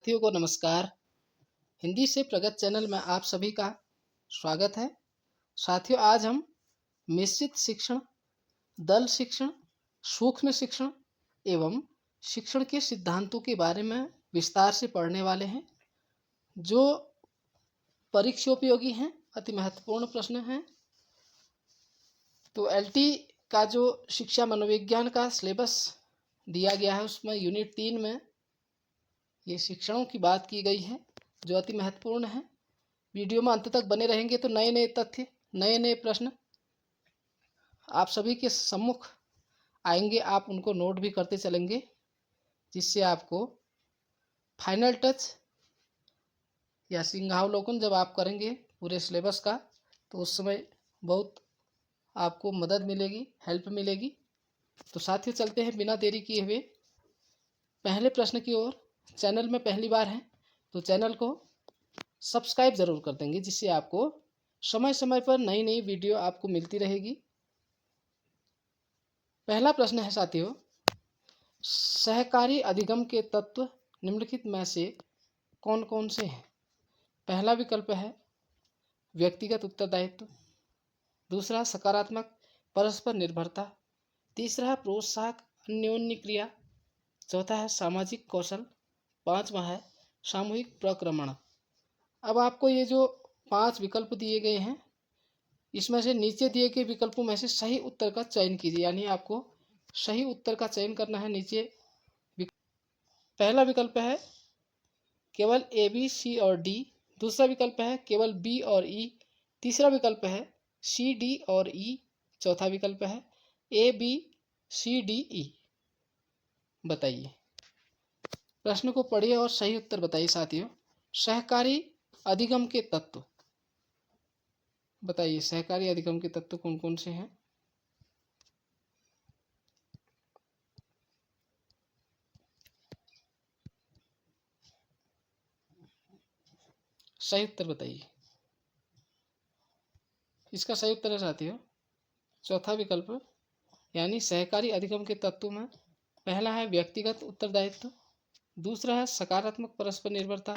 साथियों को नमस्कार। हिंदी से प्रगत चैनल में आप सभी का स्वागत है। साथियों, आज हम मिश्रित शिक्षण, दल शिक्षण, सूक्ष्म शिक्षण एवं शिक्षण के सिद्धांतों के बारे में विस्तार से पढ़ने वाले हैं, जो परीक्षोपयोगी हैं, अति महत्वपूर्ण प्रश्न हैं। तो एलटी का जो शिक्षा मनोविज्ञान का सिलेबस दिया गया है, उसमें यूनिट 3 में ये शिक्षणों की बात की गई है, जो अति महत्वपूर्ण है। वीडियो में अंत तक बने रहेंगे तो नए नए तथ्य, नए नए प्रश्न आप सभी के सम्मुख आएंगे। आप उनको नोट भी करते चलेंगे, जिससे आपको फाइनल टच या सिंहावलोकन जब आप करेंगे पूरे सिलेबस का, तो उस समय बहुत आपको मदद मिलेगी, हेल्प मिलेगी। तो साथियों, चलते हैं बिना देरी किए हुए पहले प्रश्न की ओर। चैनल में पहली बार है तो चैनल को सब्सक्राइब ज़रूर कर देंगे, जिससे आपको समय समय पर नई नई वीडियो आपको मिलती रहेगी। पहला प्रश्न है साथियों, सहकारी अधिगम के तत्व निम्नलिखित में से कौन कौन से हैं? पहला विकल्प है व्यक्तिगत उत्तरदायित्व, दूसरा सकारात्मक परस्पर निर्भरता, तीसरा प्रोत्साहक अन्योन्य क्रिया, चौथा है सामाजिक कौशल, पांचवा है सामूहिक प्रक्रमण। अब आपको ये जो 5 विकल्प दिए गए हैं, इसमें से नीचे दिए गए विकल्पों में से सही उत्तर का चयन कीजिए, यानी आपको सही उत्तर का चयन करना है। नीचे पहला विकल्प है केवल ए बी सी और डी, दूसरा विकल्प है केवल बी और ई, तीसरा विकल्प है सी डी और ई, चौथा विकल्प है A B C D E. बताइए, प्रश्न को पढ़िए और सही उत्तर बताइए। साथियों, सहकारी अधिगम के तत्व बताइए, सहकारी अधिगम के तत्व कौन कौन से हैं? सही उत्तर बताइए। इसका सही उत्तर है साथियों चौथा विकल्प, यानी सहकारी अधिगम के तत्व में पहला है व्यक्तिगत उत्तरदायित्व, दूसरा है सकारात्मक परस्पर निर्भरता,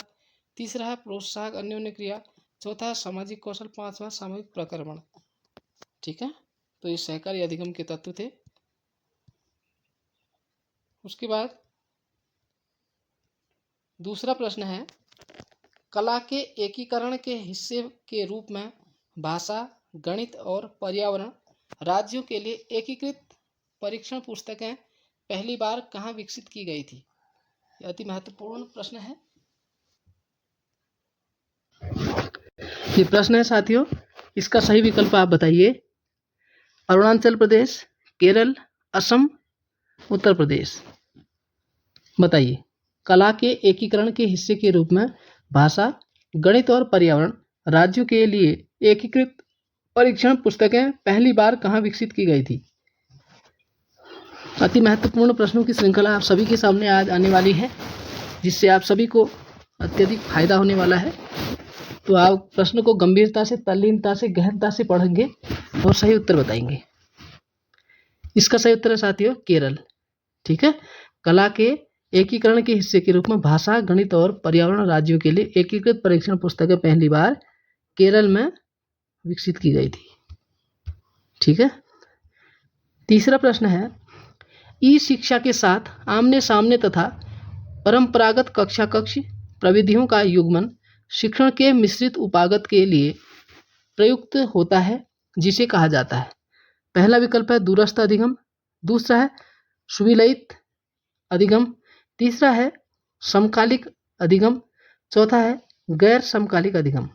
तीसरा है प्रोत्साहक अन्योन्य क्रिया, चौथा है सामाजिक कौशल, पांचवा सामूहिक प्रक्रमण। ठीक है, तो ये सहकारी अधिगम के तत्व थे। उसके बाद दूसरा प्रश्न है, कला के एकीकरण के हिस्से के रूप में भाषा, गणित और पर्यावरण राज्यों के लिए एकीकृत परीक्षण पुस्तकें पहली बार कहाँ विकसित की गई थी? यह अति महत्वपूर्ण प्रश्न है। ये प्रश्न है साथियों, इसका सही विकल्प आप बताइए। अरुणाचल प्रदेश, केरल, असम, उत्तर प्रदेश। बताइए, कला के एकीकरण के हिस्से के रूप में भाषा, गणित और पर्यावरण राज्यों के लिए एकीकृत परीक्षण पुस्तकें पहली बार कहाँ विकसित की गई थी? अति महत्वपूर्ण प्रश्नों की श्रृंखला आप सभी के सामने आज आने वाली है, जिससे आप सभी को अत्यधिक फायदा होने वाला है। तो आप प्रश्न को गंभीरता से, तल्लीनता से, गहनता से पढ़ेंगे और सही उत्तर बताएंगे। इसका सही उत्तर है साथियों केरल। ठीक है, कला के एकीकरण के हिस्से के रूप में भाषा, गणित और पर्यावरण राज्यों के लिए एकीकृत परीक्षण पुस्तकें पहली बार केरल में विकसित की गई थी। ठीक है, तीसरा प्रश्न है, ई शिक्षा के साथ आमने सामने तथा परंपरागत कक्षा कक्ष प्रविधियों का युग्मन शिक्षण के मिश्रित उपागत के लिए प्रयुक्त होता है, जिसे कहा जाता है? पहला विकल्प है दूरस्थ अधिगम, दूसरा है सुविलयित अधिगम, तीसरा है समकालिक अधिगम, चौथा है गैर समकालिक अधिगम।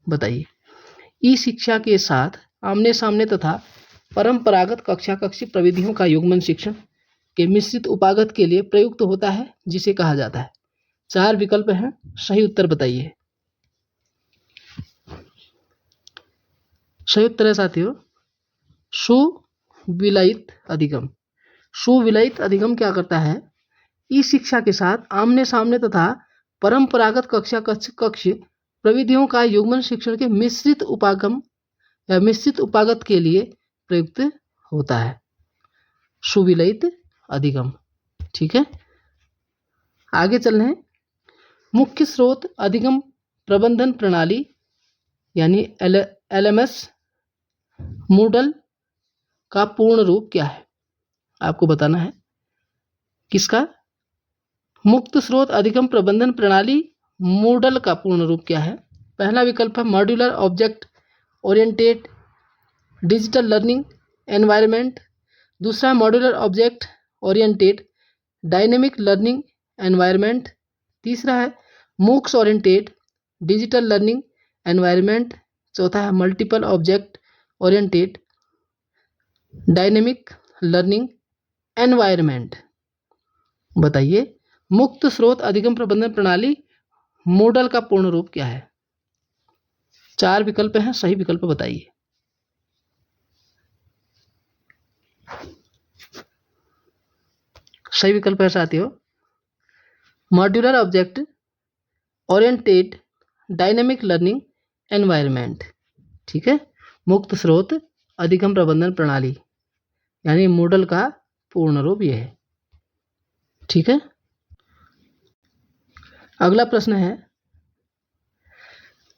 बताइए, ई शिक्षा के साथ आमने सामने तथा परंपरागत कक्षा कक्ष प्रविधियों का युग्मन शिक्षण के मिश्रित उपागत के लिए प्रयुक्त होता है, जिसे कहा जाता है? 4 विकल्प हैं, सही उत्तर बताइए। सही उत्तर है साथियों सुविलयित अधिगम। सुविलयित अधिगम क्या करता है? ई शिक्षा के साथ आमने सामने तथा परंपरागत कक्षा कक्ष प्रविधियों का युग्मन शिक्षण के मिश्रित उपागम या मिश्रित उपागत के लिए प्रयुक्त होता है, सुविलयित अधिगम। ठीक है, आगे चल रहे हैं। मुख्य स्रोत अधिगम प्रबंधन प्रणाली यानी LMS मूडल का पूर्ण रूप क्या है? आपको बताना है। किसका? मुक्त स्रोत अधिगम प्रबंधन प्रणाली मूडल का पूर्ण रूप क्या है? पहला विकल्प है modular object oriented digital learning environment. दूसरा modular object oriented dynamic learning environment. तीसरा है MOOCs oriented digital learning environment. चौथा है multiple object oriented dynamic learning environment. बताइए मुक्त स्रोत अधिगम प्रबंधन प्रणाली मॉडल का पूर्ण रूप क्या है? 4 विकल्प हैं, सही विकल्प बताइए। सही विकल्प है साथियों modular object oriented dynamic learning environment. ठीक है, मुक्त स्रोत अधिगम प्रबंधन प्रणाली यानी मॉडल का पूर्ण रूप यह है। ठीक है, अगला प्रश्न है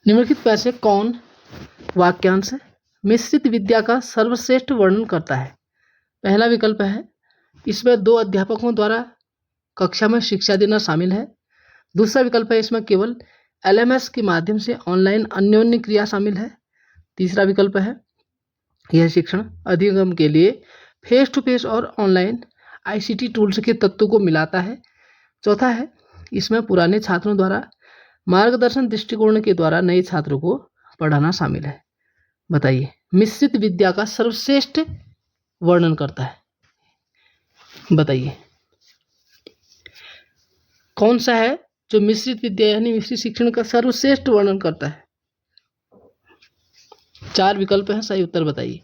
निम्नलिखित में से कौन वाक्यांश मिश्रित विद्या का सर्वश्रेष्ठ वर्णन करता है? पहला विकल्प है इसमें 2 अध्यापकों द्वारा कक्षा में शिक्षा देना शामिल है। दूसरा विकल्प है इसमें केवल LMS के माध्यम से ऑनलाइन अन्योन्य क्रिया शामिल है। तीसरा विकल्प है यह शिक्षण अधिगम के लिए फेस टू फेस और ऑनलाइन ICT टूल्स के तत्वों को मिलाता है। चौथा है इसमें पुराने छात्रों द्वारा मार्गदर्शन दृष्टिकोण के द्वारा नए छात्रों को पढ़ाना शामिल है। बताइए मिश्रित विद्या का सर्वश्रेष्ठ वर्णन करता है। बताइए कौन सा है जो मिश्रित विद्या यानी मिश्रित शिक्षण का सर्वश्रेष्ठ वर्णन करता है? 4 विकल्प हैं, सही उत्तर बताइए।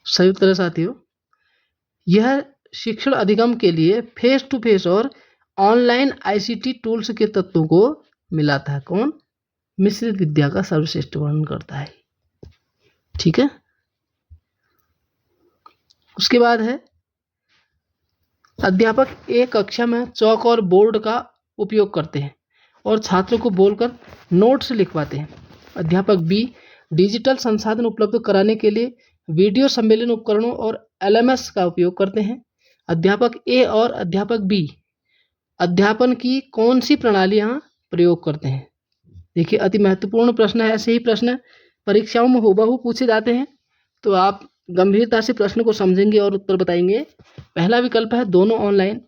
सही उत्तर है साथियों यह शिक्षण अधिगम के लिए फेस टू फेस और ऑनलाइन ICT टूल्स के तत्वों को मिलाता है। कौन? मिश्रित विद्या का सर्वश्रेष्ठ वर्णन करता है। ठीक है, उसके बाद है अध्यापक एक कक्षा में चौक और बोर्ड का उपयोग करते हैं और छात्रों को बोलकर नोट्स लिखवाते हैं। अध्यापक B डिजिटल संसाधन उपलब्ध कराने के लिए वीडियो सम्मेलन उपकरणों और LMS का उपयोग करते हैं। अध्यापक A और अध्यापक B अध्यापन की कौन सी प्रणालियां प्रयोग करते हैं? देखिए अति महत्वपूर्ण प्रश्न है। ऐसे ही प्रश्न परीक्षाओं में हूबहू पूछे जाते हैं, तो आप गंभीरता से प्रश्न को समझेंगे और उत्तर बताएंगे। पहला विकल्प है दोनों ऑनलाइन।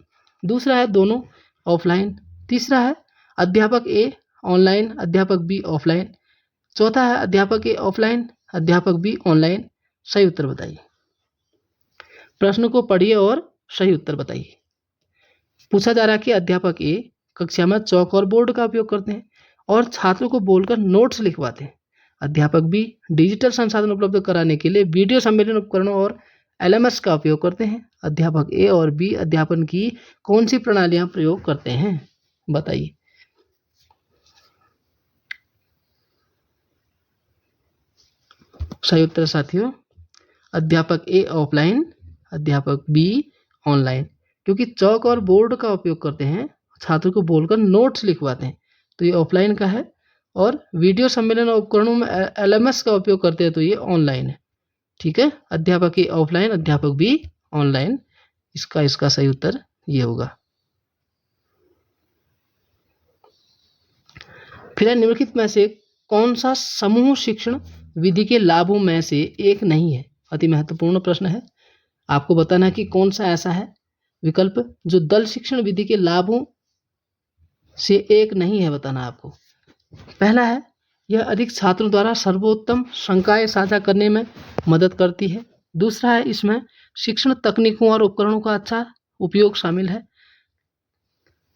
दूसरा है दोनों ऑफलाइन। तीसरा है अध्यापक A ऑनलाइन अध्यापक B ऑफलाइन। चौथा है अध्यापक A ऑफलाइन अध्यापक B ऑनलाइन। सही उत्तर बताइए। प्रश्न को पढ़िए और सही उत्तर बताइए। पूछा जा रहा है कि अध्यापक A कक्षा में चौक और बोर्ड का उपयोग करते हैं और छात्रों को बोलकर नोट्स लिखवाते हैं। अध्यापक B डिजिटल संसाधन उपलब्ध कराने के लिए वीडियो सम्मेलन उपकरणों और LMS का उपयोग करते हैं। अध्यापक A और B अध्यापन की कौन सी प्रणालियां प्रयोग करते हैं? बताइए। सही उत्तर साथियों अध्यापक A ऑफलाइन अध्यापक B ऑनलाइन, क्योंकि चौक और बोर्ड का उपयोग करते हैं, छात्रों को बोलकर नोट्स लिखवाते हैं, तो ये ऑफलाइन का है। और वीडियो सम्मेलन उपकरणों में LMS का उपयोग करते हैं, तो ये ऑनलाइन है। ठीक है, अध्यापक A ऑफलाइन अध्यापक B ऑनलाइन, इसका सही उत्तर ये होगा। फिर निम्नलिखित में से कौन सा समूह शिक्षण विधि के लाभों में से एक नहीं है? अति महत्वपूर्ण प्रश्न है। आपको बताना है कि कौन सा ऐसा है विकल्प जो दल शिक्षण विधि के लाभों से एक नहीं है, बताना आपको। पहला है यह अधिक छात्रों द्वारा सर्वोत्तम संकाय साझा करने में मदद करती है। दूसरा है इसमें शिक्षण तकनीकों और उपकरणों का अच्छा उपयोग शामिल है।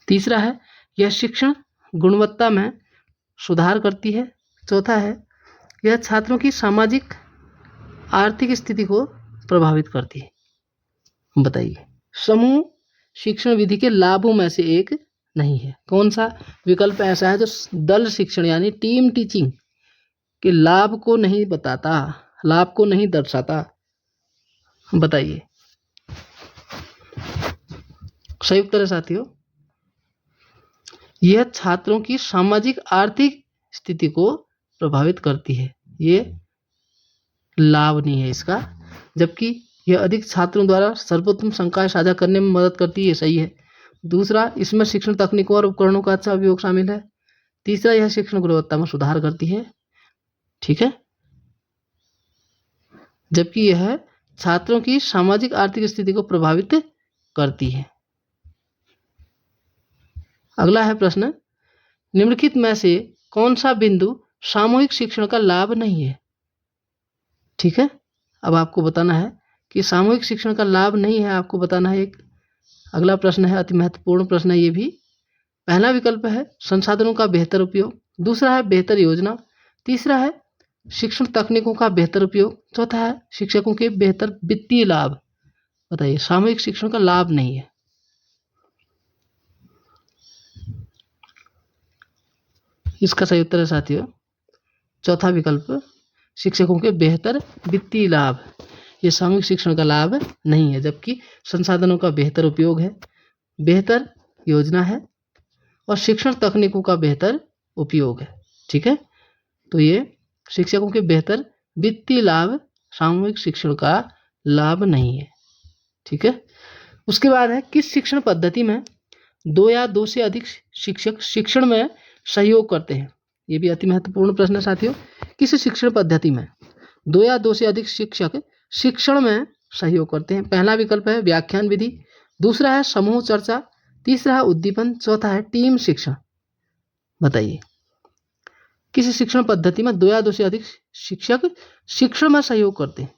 तीसरा है यह शिक्षण गुणवत्ता में सुधार करती है। चौथा है यह छात्रों की सामाजिक आर्थिक स्थिति को प्रभावित करती है। बताइए समूह शिक्षण विधि के लाभों में से एक नहीं है। कौन सा विकल्प ऐसा है जो दल शिक्षण यानी टीम टीचिंग के लाभ को नहीं बताता, लाभ को नहीं दर्शाता? बताइए। सही उत्तर है साथियों। यह छात्रों की सामाजिक आर्थिक स्थिति को प्रभावित करती है, ये लाभ नहीं है इसका। जबकि यह अधिक छात्रों द्वारा सर्वोत्तम संकाय साझा करने में मदद करती है, सही है। दूसरा, इसमें शिक्षण तकनीकों और उपकरणों का अच्छा उपयोग शामिल है। तीसरा, यह शिक्षण गुणवत्ता में सुधार करती है, ठीक है। जबकि यह छात्रों की सामाजिक आर्थिक स्थिति को प्रभावित करती है। अगला है प्रश्न, निम्नलिखित में से कौन सा बिंदु सामूहिक शिक्षण का लाभ नहीं है? ठीक है, अब आपको बताना है कि सामूहिक शिक्षण का लाभ नहीं है, आपको बताना है। एक अगला प्रश्न है, अति महत्वपूर्ण प्रश्न है ये भी। पहला विकल्प है संसाधनों का बेहतर उपयोग, दूसरा है बेहतर योजना, तीसरा है शिक्षण तकनीकों का बेहतर उपयोग, चौथा है शिक्षकों के बेहतर वित्तीय लाभ। बताइए, सामूहिक शिक्षण का लाभ नहीं है। इसका सही उत्तर है साथियों चौथा विकल्प, शिक्षकों के बेहतर वित्तीय लाभ। ये सामूहिक शिक्षण का लाभ नहीं है, जबकि संसाधनों का बेहतर उपयोग है, बेहतर योजना है और शिक्षण तकनीकों का बेहतर उपयोग है, ठीक है। तो ये शिक्षकों के बेहतर वित्तीय लाभ सामूहिक शिक्षण का लाभ नहीं है, ठीक है। उसके बाद है, किस शिक्षण पद्धति में 2 या 2 से अधिक शिक्षक शिक्षण में सहयोग करते हैं? ये भी अति महत्वपूर्ण प्रश्न है साथियों। किस शिक्षण पद्धति में 2 या 2 से अधिक शिक्षक शिक्षण में सहयोग करते हैं? पहला विकल्प है व्याख्यान विधि, दूसरा है समूह चर्चा, तीसरा है उद्दीपन, चौथा है टीम शिक्षण। बताइए, किस शिक्षण पद्धति में 2 या 2 से अधिक शिक्षक शिक्षण में सहयोग करते हैं?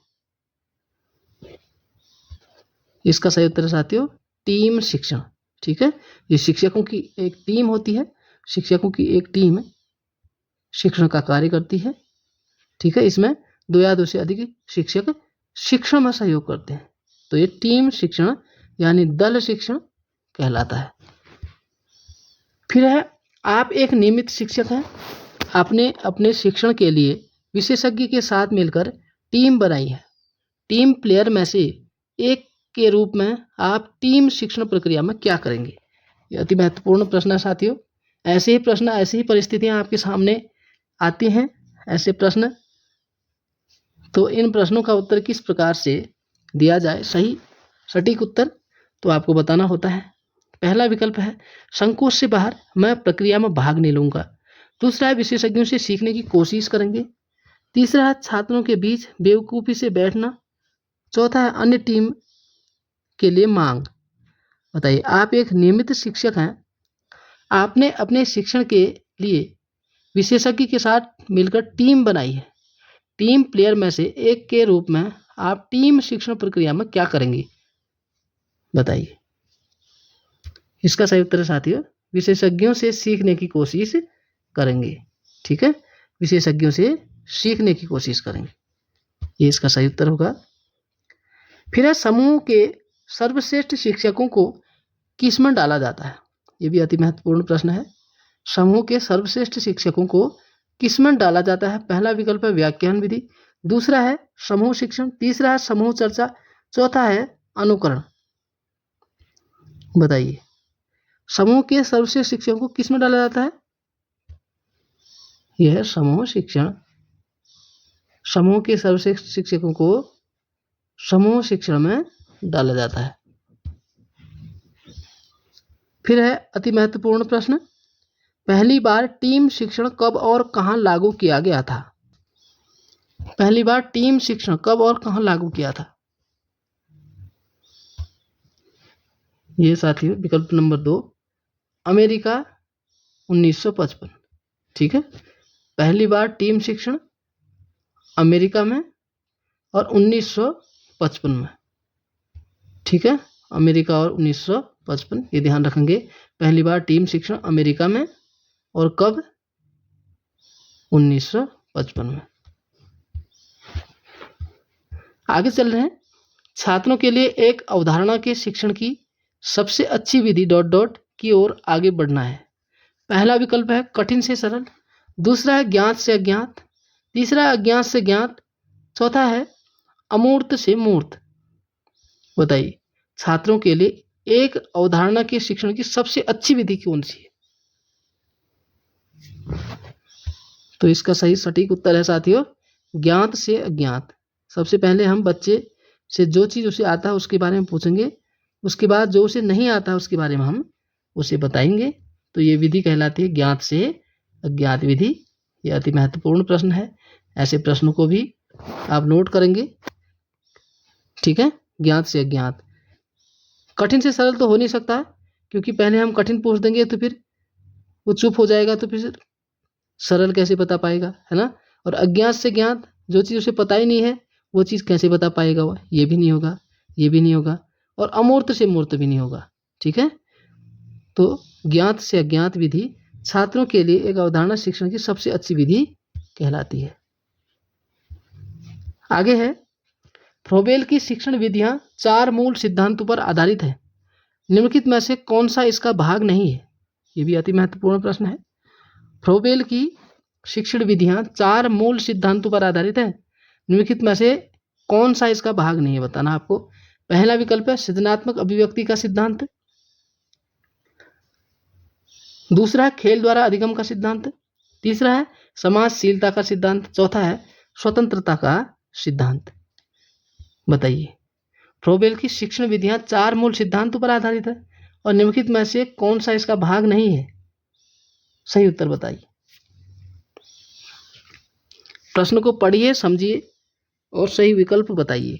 इसका सही उत्तर है साथियों टीम शिक्षण, ठीक है। ये शिक्षकों की एक टीम होती है, शिक्षकों की एक टीम शिक्षण का कार्य करती है, ठीक है। इसमें 2 या 2 से अधिक शिक्षक शिक्षण में सहयोग करते हैं, तो ये टीम शिक्षण यानी दल शिक्षण कहलाता है। फिर है, आप एक नियमित शिक्षक हैं, आपने अपने शिक्षण के लिए विशेषज्ञ के साथ मिलकर टीम बनाई है। टीम प्लेयर में से एक के रूप में आप टीम शिक्षण प्रक्रिया में क्या करेंगे? ये अति महत्वपूर्ण प्रश्न है साथियों। ऐसे ही प्रश्न, ऐसी ही परिस्थितियां आपके सामने आती हैं, ऐसे प्रश्न, तो इन प्रश्नों का उत्तर किस प्रकार से दिया जाए सही सटीक उत्तर, तो आपको बताना होता है। पहला विकल्प है संकोच से बाहर, मैं प्रक्रिया में भाग नहीं लूंगा। दूसरा है विशेषज्ञों से सीखने की कोशिश करेंगे। तीसरा है छात्रों के बीच बेवकूफ़ी से बैठना। चौथा है अन्य टीम के लिए मांग। बताइए, आप एक नियमित शिक्षक हैं, आपने अपने शिक्षण के लिए विशेषज्ञ के साथ मिलकर टीम बनाई है। टीम प्लेयर में से एक के रूप में आप टीम शिक्षण प्रक्रिया में क्या करेंगे? बताइए। इसका सही उत्तर है साथियों विशेषज्ञों से सीखने की कोशिश करेंगे, ठीक है। विशेषज्ञों से सीखने की कोशिश करेंगे, ये इसका सही उत्तर होगा। फिर है, समूह के सर्वश्रेष्ठ शिक्षकों को किसमें डाला जाता है? ये भी अति महत्वपूर्ण प्रश्न है। समूह के सर्वश्रेष्ठ शिक्षकों को किसमें डाला जाता है? पहला विकल्प है व्याख्यान विधि, दूसरा है समूह शिक्षण, तीसरा है समूह चर्चा, चौथा है अनुकरण। बताइए, समूह के सर्वश्रेष्ठ शिक्षकों को किसमें डाला जाता है? यह है समूह शिक्षण। समूह के सर्वश्रेष्ठ शिक्षकों को समूह शिक्षण में डाला जाता है। फिर है अति महत्वपूर्ण प्रश्न, पहली बार टीम शिक्षण कब और कहां लागू किया गया था? पहली बार टीम शिक्षण कब और कहां लागू किया था? ये साथियों विकल्प नंबर 2 अमेरिका 1955, ठीक है। पहली बार टीम शिक्षण अमेरिका में और 1955 में, ठीक है। अमेरिका और 1955, ये ध्यान रखेंगे। पहली बार टीम शिक्षण अमेरिका में और कब? 1955 में। आगे चल रहे हैं, छात्रों के लिए एक अवधारणा के शिक्षण की सबसे अच्छी विधि ... की ओर आगे बढ़ना है। पहला विकल्प है कठिन से सरल, दूसरा है ज्ञात से अज्ञात, तीसरा है अज्ञात से ज्ञात, चौथा है अमूर्त से मूर्त। बताइए, छात्रों के लिए एक अवधारणा के शिक्षण की सबसे अच्छी विधि कौन सी है? तो इसका सही सटीक उत्तर है साथियों, ज्ञात से अज्ञात। सबसे पहले हम बच्चे से जो चीज़ उसे आता है उसके बारे में पूछेंगे, उसके बाद जो उसे नहीं आता उसके बारे में हम उसे बताएंगे। तो ये विधि कहलाती है ज्ञात से अज्ञात विधि। ये अति महत्वपूर्ण प्रश्न है, ऐसे प्रश्नों को भी आप नोट करेंगे। ठीक है, ज्ञात से अज्ञात। कठिन से सरल तो हो नहीं सकता, क्योंकि पहले हम कठिन पूछ देंगे तो फिर वो चुप हो जाएगा, तो फिर सरल कैसे बता पाएगा, है ना। और अज्ञात से ज्ञात, जो चीज़ उसे पता ही नहीं है वो चीज़ कैसे बता पाएगा वो, ये भी नहीं होगा, ये भी नहीं होगा। और अमूर्त से मूर्त भी नहीं होगा। ठीक है, तो ज्ञात से अज्ञात विधि छात्रों के लिए एक अवधारणा शिक्षण की सबसे अच्छी विधि कहलाती है। आगे है, फ्रोबेल की शिक्षण विधियां 4 मूल सिद्धांतों पर आधारित है। निम्नलिखित में से कौन सा इसका भाग नहीं है? ये भी अति महत्वपूर्ण प्रश्न है। फ्रोबेल की शिक्षण विधियां 4 मूल सिद्धांतों पर आधारित है। निम्नलिखित में से कौन सा इसका भाग नहीं है, बताना आपको। पहला विकल्प है सृजनात्मक अभिव्यक्ति का सिद्धांत। दूसरा है खेल द्वारा अधिगम का सिद्धांत। तीसरा है समाजशीलता का सिद्धांत। चौथा है स्वतंत्रता का सिद्धांत। बताइए, फ्रोबेल की शिक्षण विधियां 4 मूल सिद्धांतों पर आधारित है और निम्नलिखित में से कौन सा इसका भाग नहीं है? सही उत्तर बताइए। प्रश्न को पढ़िए, समझिए और सही विकल्प बताइए।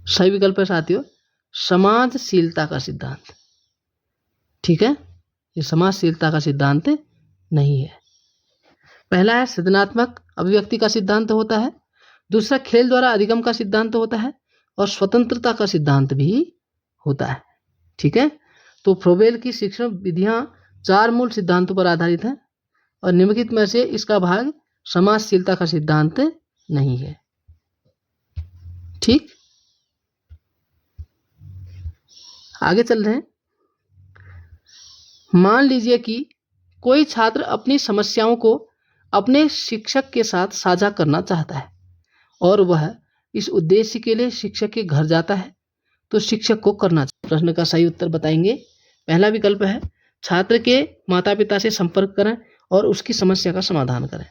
सही विकल्प है साथियों समाजशीलता का सिद्धांत। ठीक है, ये समाजशीलता का सिद्धांत नहीं है। पहला है सृजनात्मक अभिव्यक्ति का सिद्धांत होता है। दूसरा खेल द्वारा अधिगम का सिद्धांत होता है और स्वतंत्रता का सिद्धांत भी होता है। ठीक है, तो फ्रोबेल की शिक्षण विधियां 4 मूल सिद्धांतों पर आधारित है और निम्नलिखित में से इसका भाग समाजशीलता का सिद्धांत नहीं है। ठीक, आगे चल रहे हैं। मान लीजिए कि कोई छात्र अपनी समस्याओं को अपने शिक्षक के साथ साझा करना चाहता है और वह इस उद्देश्य के लिए शिक्षक के घर जाता है, तो शिक्षक को करना चाहिए। प्रश्न का सही उत्तर बताएंगे। पहला विकल्प है छात्र के माता पिता से संपर्क करें और उसकी समस्या का समाधान करें,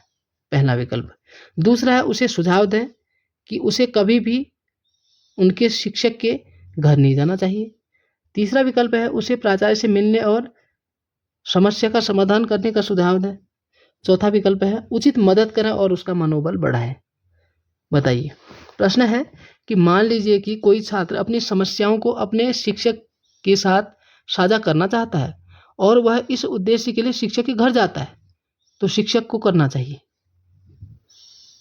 पहला विकल्प। दूसरा है उसे सुझाव दें कि उसे कभी भी उनके शिक्षक के घर नहीं जाना चाहिए। तीसरा विकल्प है उसे प्राचार्य से मिलने और समस्या का समाधान करने का सुझाव दें। चौथा विकल्प है उचित मदद करें और उसका मनोबल बढ़ाएं। बताइए, प्रश्न है कि मान लीजिए कि कोई छात्र अपनी समस्याओं को अपने शिक्षक के साथ साझा करना चाहता है और वह इस उद्देश्य के लिए शिक्षक के घर जाता है, तो शिक्षक को करना चाहिए।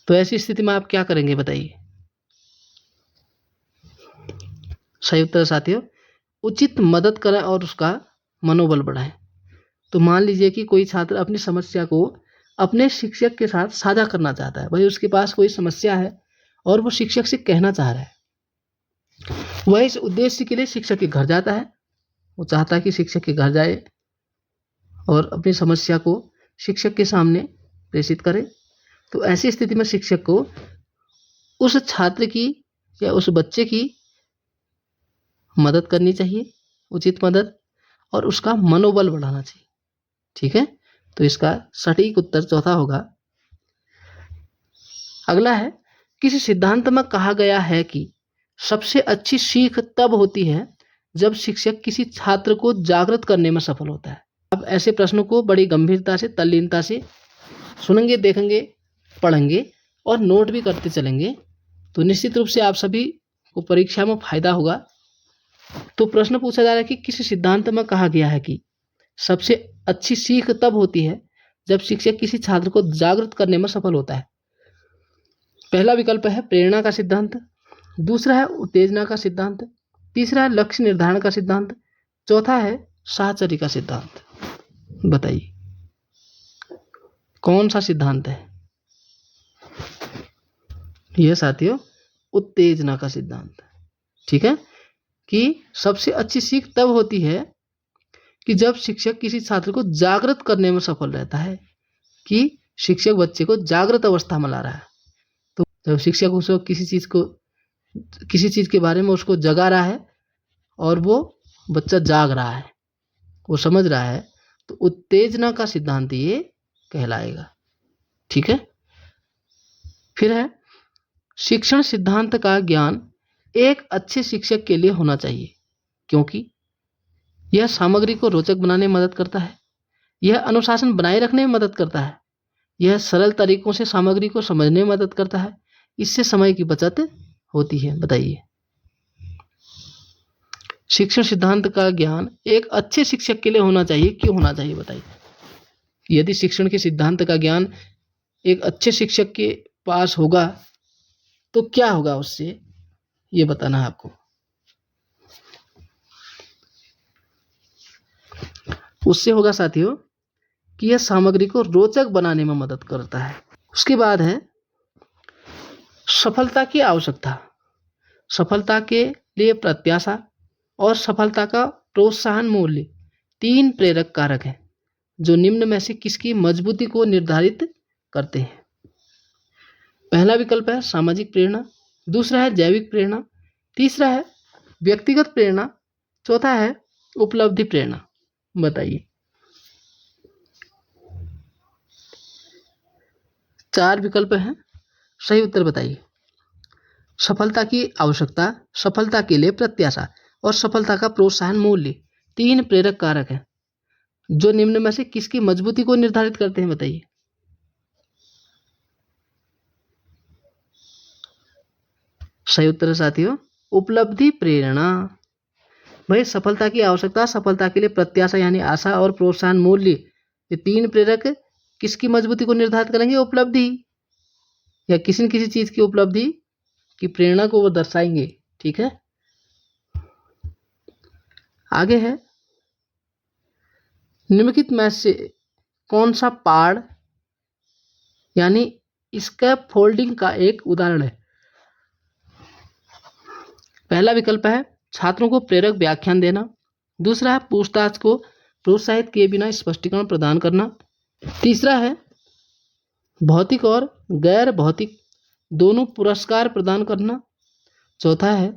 तो ऐसी स्थिति में आप क्या करेंगे, बताइए। सही उत्तर साथियों उचित मदद करें और उसका मनोबल बढ़ाएं। तो मान लीजिए कि कोई छात्र अपनी समस्या को अपने शिक्षक के साथ साझा करना चाहता है, भाई उसके पास कोई समस्या है और वो शिक्षक से कहना चाह रहा है। वह इस उद्देश्य के लिए शिक्षक के घर जाता है, वो चाहता है कि शिक्षक के घर जाए और अपनी समस्या को शिक्षक के सामने प्रेषित करे। तो ऐसी स्थिति में शिक्षक को उस छात्र की या उस बच्चे की मदद करनी चाहिए, उचित मदद, और उसका मनोबल बढ़ाना चाहिए। ठीक है, तो इसका सटीक उत्तर चौथा होगा। अगला है किसी सिद्धांत में कहा गया है कि सबसे अच्छी सीख तब होती है जब शिक्षक किसी छात्र को जागृत करने में सफल होता है। अब ऐसे प्रश्नों को बड़ी गंभीरता से, तल्लीनता से सुनेंगे, देखेंगे, पढ़ेंगे और नोट भी करते चलेंगे, तो निश्चित रूप से आप सभी को परीक्षा में फायदा होगा। तो प्रश्न पूछा जा रहा है कि किसी सिद्धांत में कहा गया है कि सबसे अच्छी सीख तब होती है जब शिक्षक किसी छात्र को जागृत करने में सफल होता है। पहला विकल्प है प्रेरणा का सिद्धांत। दूसरा है उत्तेजना का सिद्धांत। तीसरा है लक्ष्य निर्धारण का सिद्धांत। चौथा है साहचर्य का सिद्धांत। बताइए कौन सा सिद्धांत है? यह साथियों उत्तेजना का सिद्धांत। ठीक है, कि सबसे अच्छी सीख तब होती है कि जब शिक्षक किसी छात्र को जागृत करने में सफल रहता है, कि शिक्षक बच्चे को जागृत अवस्था में ला रहा है। तो जब शिक्षक उसको किसी चीज़ को किसी चीज़ के बारे में उसको जगा रहा है और वो बच्चा जाग रहा है, वो समझ रहा है, तो उत्तेजना का सिद्धांत ये कहलाएगा। ठीक है। फिर है शिक्षण सिद्धांत का ज्ञान एक अच्छे शिक्षक के लिए होना चाहिए क्योंकि यह सामग्री को रोचक बनाने में मदद करता है, यह अनुशासन बनाए रखने में मदद करता है, यह सरल तरीकों से सामग्री को समझने में मदद करता है, इससे समय की बचत होती है। बताइए, शिक्षण सिद्धांत का ज्ञान एक अच्छे शिक्षक के लिए होना चाहिए, क्यों होना चाहिए बताइए। यदि शिक्षण के सिद्धांत का ज्ञान एक अच्छे शिक्षक के पास होगा तो क्या होगा उससे, ये बताना है आपको। उससे होगा साथियों कि यह सामग्री को रोचक बनाने में मदद करता है। उसके बाद है सफलता की आवश्यकता। सफलता के लिए प्रत्याशा और सफलता का प्रोत्साहन मूल्य 3 प्रेरक कारक हैं जो निम्न में से किसकी मजबूती को निर्धारित करते हैं। पहला विकल्प है सामाजिक प्रेरणा, दूसरा है जैविक प्रेरणा, तीसरा है व्यक्तिगत प्रेरणा, चौथा है उपलब्धि प्रेरणा। बताइए, 4 विकल्प हैं, सही उत्तर बताइए। सफलता की आवश्यकता, सफलता के लिए प्रत्याशा और सफलता का प्रोत्साहन मूल्य 3 प्रेरक कारक हैं जो निम्न में से किसकी मजबूती को निर्धारित करते हैं। बताइए, सही उत्तर है साथियों उपलब्धि प्रेरणा। भाई सफलता की आवश्यकता, सफलता के लिए प्रत्याशा यानी आशा और प्रोत्साहन मूल्य, ये 3 प्रेरक किसकी मजबूती को निर्धारित करेंगे, उपलब्धि या किसी न किसी चीज की उपलब्धि की प्रेरणा को वो दर्शाएंगे। ठीक है। आगे है निम्नलिखित में से कौन सा पाड़ यानी स्कैप फोल्डिंग का एक उदाहरण है। पहला विकल्प है छात्रों को प्रेरक व्याख्यान देना, दूसरा है पूछताछ को प्रोत्साहित किए बिना स्पष्टीकरण प्रदान करना, तीसरा है भौतिक और गैर भौतिक दोनों पुरस्कार प्रदान करना, चौथा है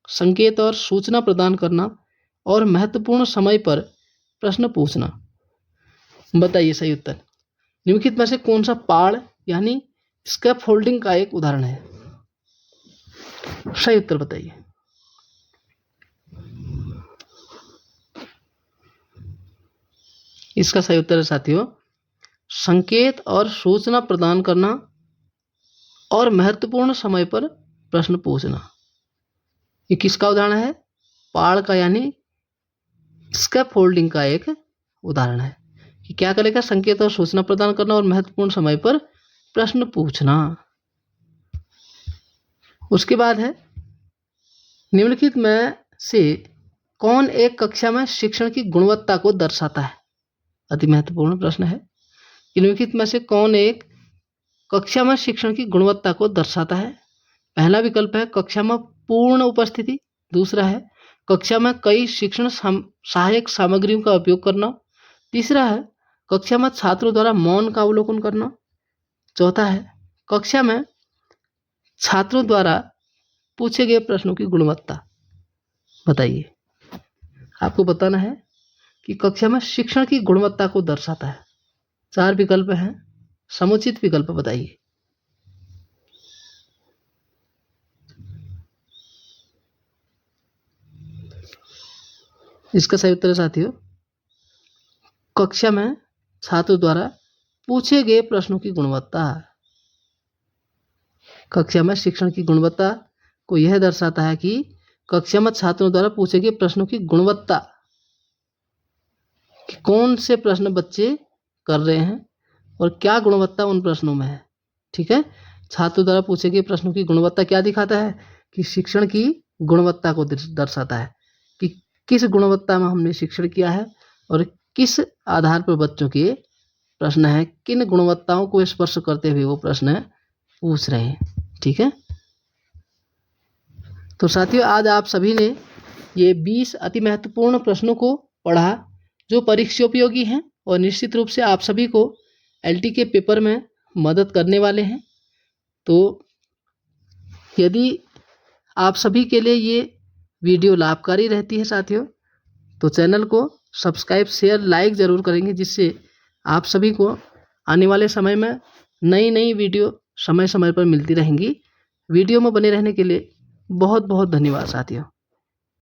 संकेत और सूचना प्रदान करना और महत्वपूर्ण समय पर प्रश्न पूछना। बताइए सही उत्तर। निम्नलिखित में से कौन सा पाड़ यानी स्कैफोल्डिंग का एक उदाहरण है। सही उत्तर बताइए। इसका सही उत्तर है साथियों संकेत और सूचना प्रदान करना और महत्वपूर्ण समय पर प्रश्न पूछना। ये किसका उदाहरण है, पाड़ का यानी स्कैफोल्डिंग का एक उदाहरण है कि क्या करेगा, संकेत और सूचना प्रदान करना और महत्वपूर्ण समय पर प्रश्न पूछना। उसके बाद है निम्नलिखित में से कौन एक कक्षा में शिक्षण की गुणवत्ता को दर्शाता है। अति महत्वपूर्ण प्रश्न है। निम्नलिखित में से कौन एक कक्षा में शिक्षण की गुणवत्ता को दर्शाता है। पहला विकल्प है कक्षा में पूर्ण उपस्थिति, दूसरा है कक्षा में कई शिक्षण सहायक सामग्रियों का उपयोग करना, तीसरा है कक्षा में छात्रों द्वारा मौन का अवलोकन करना, चौथा है कक्षा में छात्रों द्वारा पूछे गए प्रश्नों की गुणवत्ता। बताइए, आपको बताना है कि कक्षा में शिक्षण की गुणवत्ता को दर्शाता है। 4 विकल्प हैं, समुचित विकल्प बताइए। इसका सही उत्तर है साथियों कक्षा में छात्रों द्वारा पूछे गए प्रश्नों की गुणवत्ता। कक्षा में शिक्षण की गुणवत्ता को यह दर्शाता है कि कक्षा में छात्रों द्वारा पूछे गए प्रश्नों की गुणवत्ता, कि कौन से प्रश्न बच्चे कर रहे हैं और क्या गुणवत्ता उन प्रश्नों में है। ठीक है, छात्रों द्वारा पूछे गए प्रश्नों की गुणवत्ता क्या दिखाता है कि शिक्षण की गुणवत्ता को दर्शाता है कि किस गुणवत्ता में हमने शिक्षण किया है और किस आधार पर बच्चों के प्रश्न है, किन गुणवत्ताओं को स्पर्श करते हुए वो प्रश्न पूछ रहे हैं। ठीक है, तो साथियों आज आप सभी ने ये 20 अति महत्वपूर्ण प्रश्नों को पढ़ा जो परीक्षा उपयोगी हैं और निश्चित रूप से आप सभी को एलटी के पेपर में मदद करने वाले हैं। तो यदि आप सभी के लिए ये वीडियो लाभकारी रहती है साथियों। तो चैनल को सब्सक्राइब, शेयर, लाइक ज़रूर करेंगे, जिससे आप सभी को आने वाले समय में नई नई वीडियो समय समय पर मिलती रहेंगी। वीडियो में बने रहने के लिए बहुत बहुत धन्यवाद साथियों।